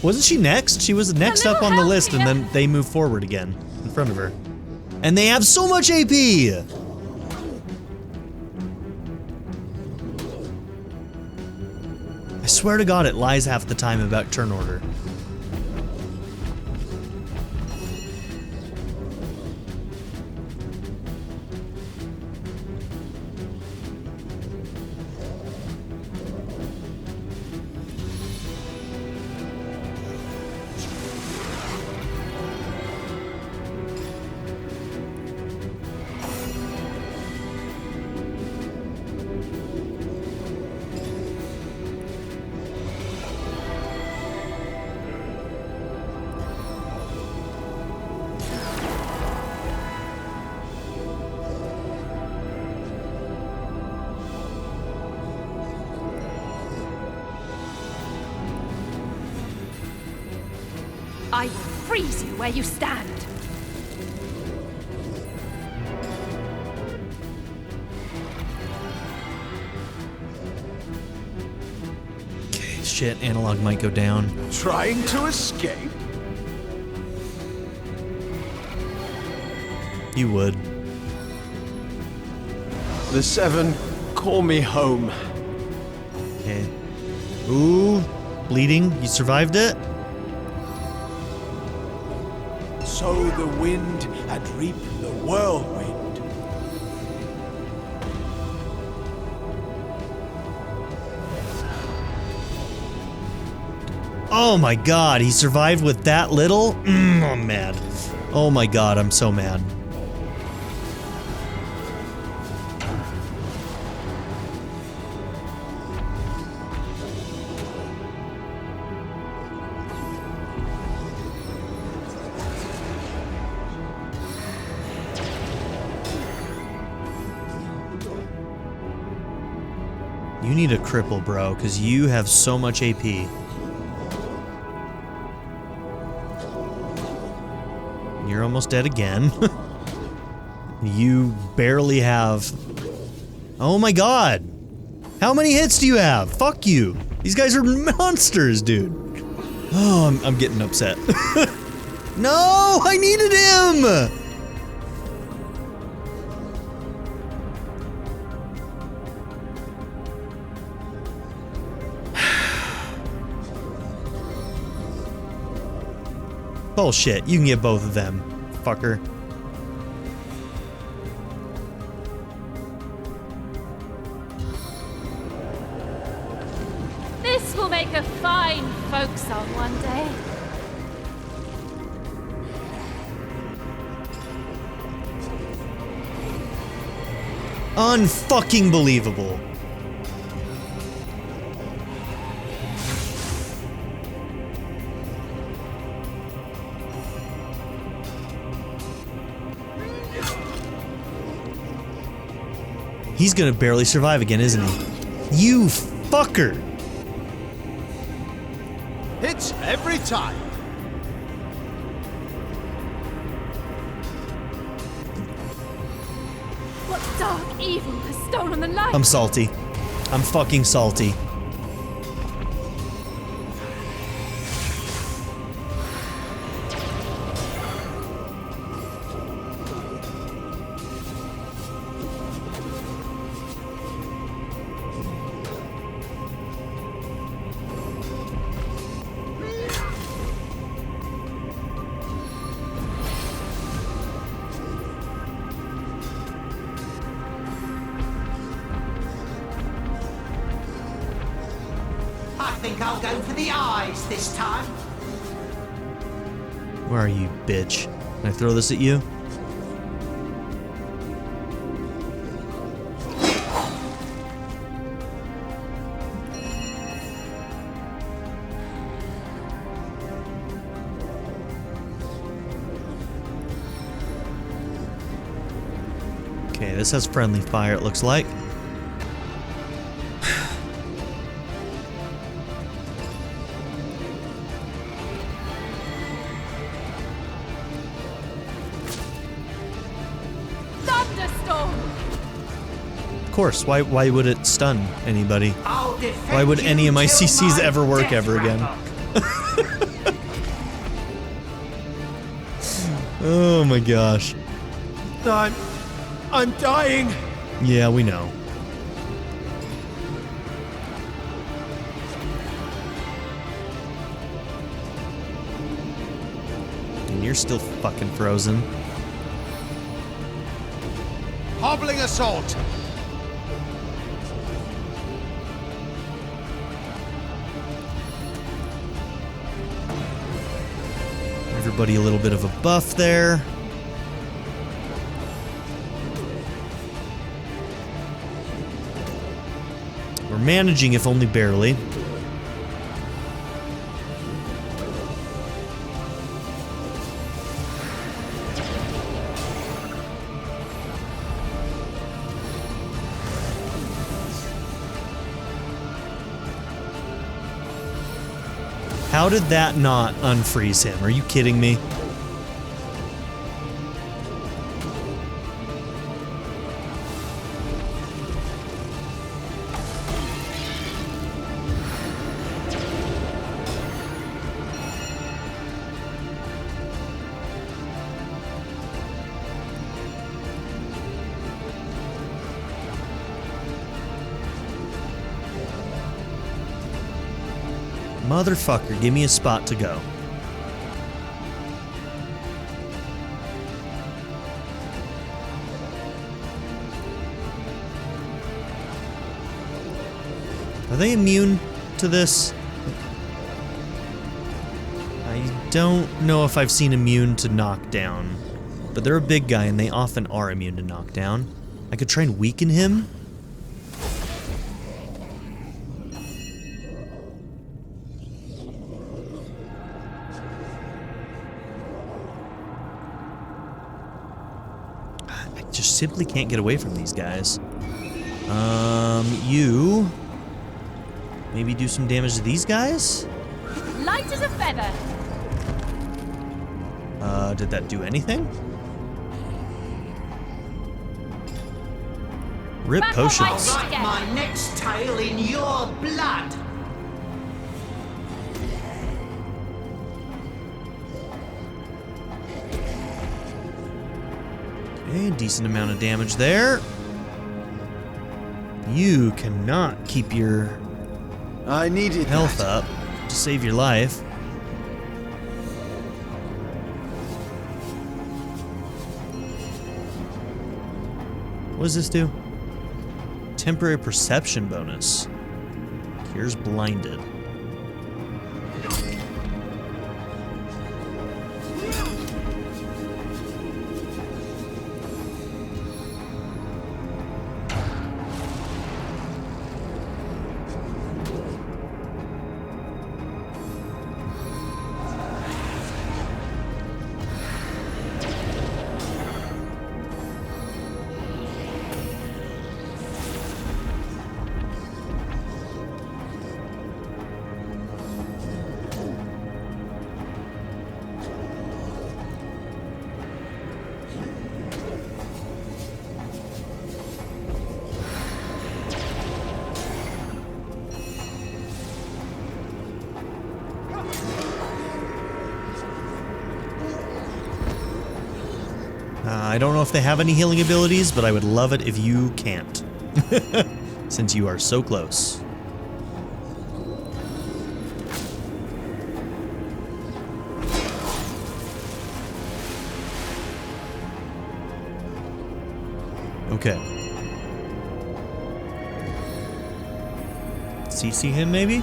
A: Wasn't she next? She was next up on the list, and then they move forward again in front of her. And they have so much AP! I swear to God, it lies half the time about turn order.
D: I will freeze you where you stand.
A: Okay, shit, analog might go down.
G: Trying to escape?
A: You would.
G: The Seven, call me home.
A: Okay. Ooh, bleeding. You survived it?
G: Sow the wind and reap the whirlwind.
A: Oh my God, he survived with that little? I'm mad. Oh my God, I'm so mad. You need a cripple, bro, because you have so much AP. You're almost dead again. You barely have... Oh my God! How many hits do you have? Fuck you! These guys are monsters, dude! Oh, I'm getting upset. No! I needed him! Bullshit, you can get both of them, fucker.
D: This will make a fine folk song one day.
A: Unfucking believable. He's gonna barely survive again, isn't he? You fucker!
G: Hits every time.
D: What dark evil has stolen the light?
A: I'm salty. I'm fucking salty.
C: I think I'll go for the eyes this time.
A: Where are you, bitch? Can I throw this at you? Okay, this has friendly fire, it looks like. Of course, why would it stun anybody? Why would any of my CCs ever work ever again? Oh my gosh.
G: I'm dying.
A: Yeah, we know. And you're still fucking frozen.
G: Hobbling assault.
A: Everybody a little bit of a buff there. We're managing, if only barely. How did that not unfreeze him? Are you kidding me? Motherfucker, give me a spot to go. Are they immune to this? I don't know if I've seen immune to knockdown, but they're a big guy and they often are immune to knockdown. I could try and weaken him. Just simply can't get away from these guys. You maybe do some damage to these guys?
D: Light as a feather.
A: Did that do anything? Rip
D: Back on my
A: potions.
D: feet.
C: Write my next tale in your blood.
A: Okay, decent amount of damage there. You cannot keep your
G: I needed
A: health
G: that.
A: up to save your life. What does this do? Temporary perception bonus. Cures blinded. I don't know if they have any healing abilities, but I would love it if you can't. Since you are so close. Okay. CC him, maybe?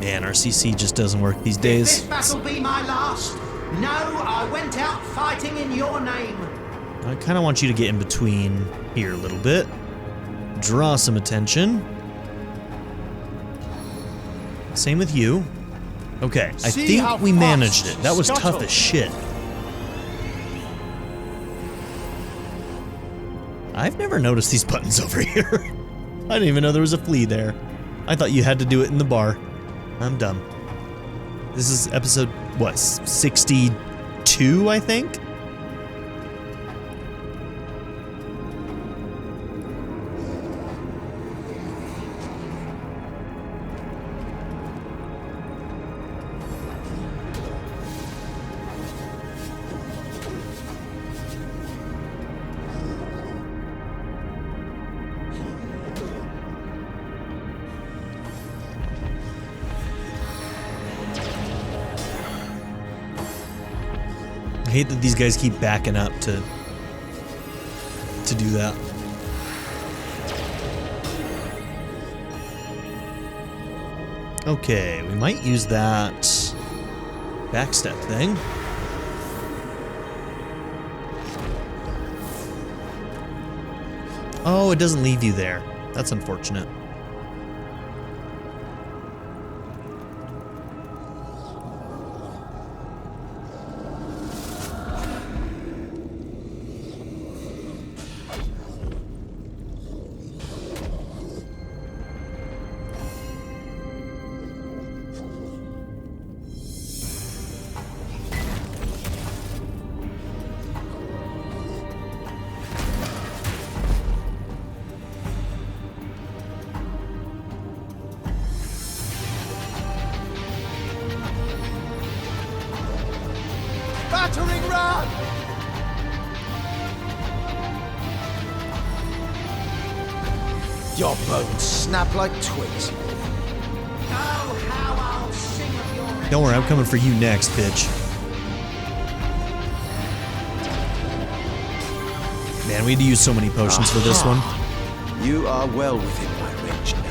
A: Man, our CC just doesn't work these days.
C: This battle be my last. No, I went out fighting in your name.
A: I kind of want you to get in between here a little bit. Draw some attention. Same with you. Okay, I think we managed it. That was tough as shit. I've never noticed these buttons over here. I didn't even know there was a flea there. I thought you had to do it in the bar. I'm dumb. This is episode, what, 62, I think? I hate that these guys keep backing up to do that. Okay, we might use that backstep thing. Oh, it doesn't leave you there. That's unfortunate.
C: Battering ram!
G: Your bones snap like twigs.
C: Oh, how I'll sing of your...
A: Don't worry, I'm coming for you next, bitch. Man, we had to use so many potions for this one.
G: You are well within my reach now.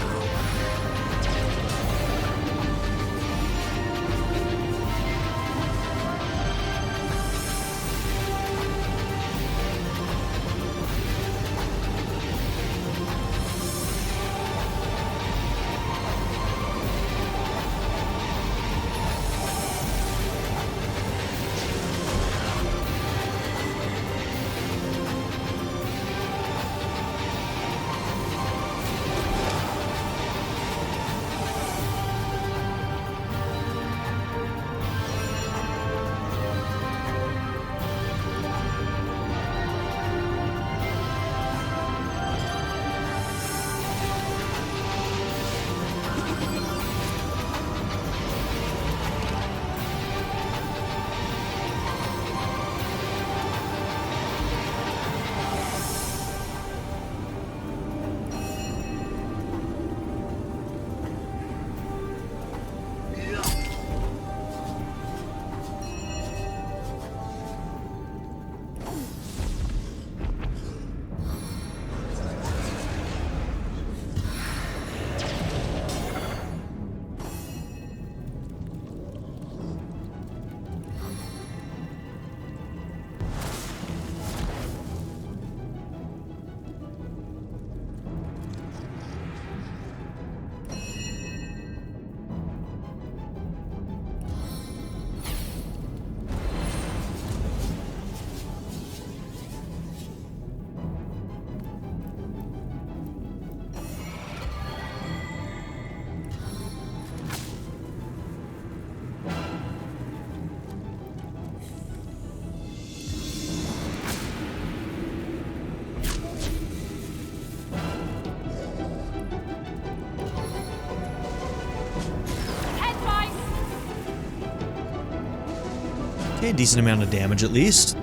A: Okay, decent amount of damage at least.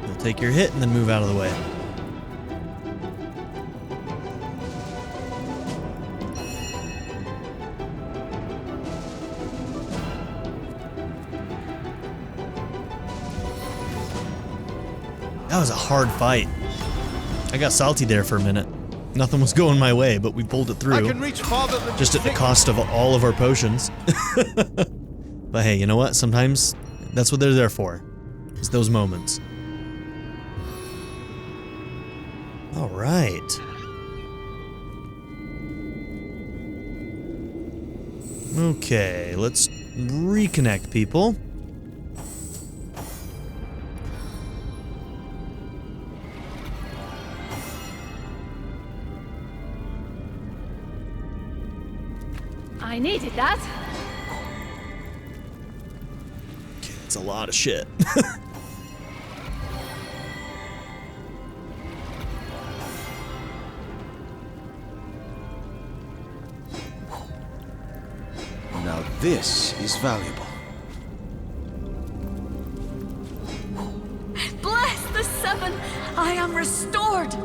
A: You'll take your hit and then move out of the way. That was a hard fight. I got salty there for a minute. Nothing was going my way, but we pulled it through.
G: I can reach farther than
A: just at the cost of all of our potions. But hey, you know what? Sometimes that's what they're there for. Is those moments. All right. Okay, let's reconnect people.
D: I needed that.
A: It's a lot of shit.
G: Now this is valuable.
B: Bless the seven! I am restored!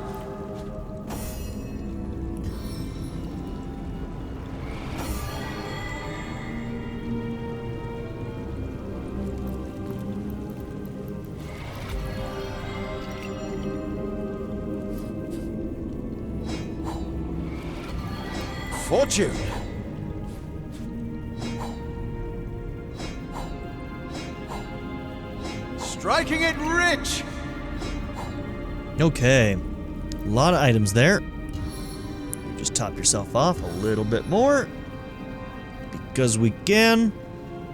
G: Fortune! Striking it rich!
A: Okay. A lot of items there. Just top yourself off a little bit more. Because we can.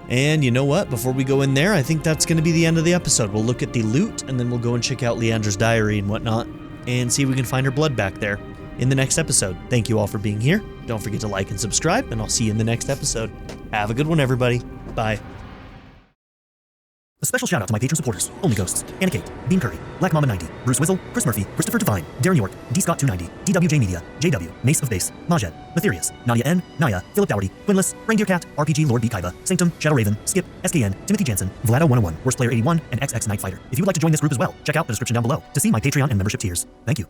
A: And you know what? Before we go in there, I think that's going to be the end of the episode. We'll look at the loot, and then we'll go and check out Leandra's diary and whatnot, and see if we can find her blood back there in the next episode. Thank you all for being here. Don't forget to like and subscribe, and I'll see you in the next episode. Have a good one, everybody. Bye. A special shout out to my patron supporters: Only Ghosts, Anna Kate, Bean Curry, Black Mama 90, Bruce Wizzle, Chris Murphy, Christopher Devine, Darren York, D Scott 290, DWJ Media, JW, Mace of Base, Majed, Matherius, Nadia N, Naya, Philip Dougherty, Quinless, Reindeer Cat, RPG Lord B Kaiba, Sanctum, Shadow Raven, Skip, SKN, Timothy Jansen, Vlado 101, Worst Player 81, and XX Night Fighter. If you would like to join this group as well, check out the description down below to see my Patreon and membership tiers. Thank you.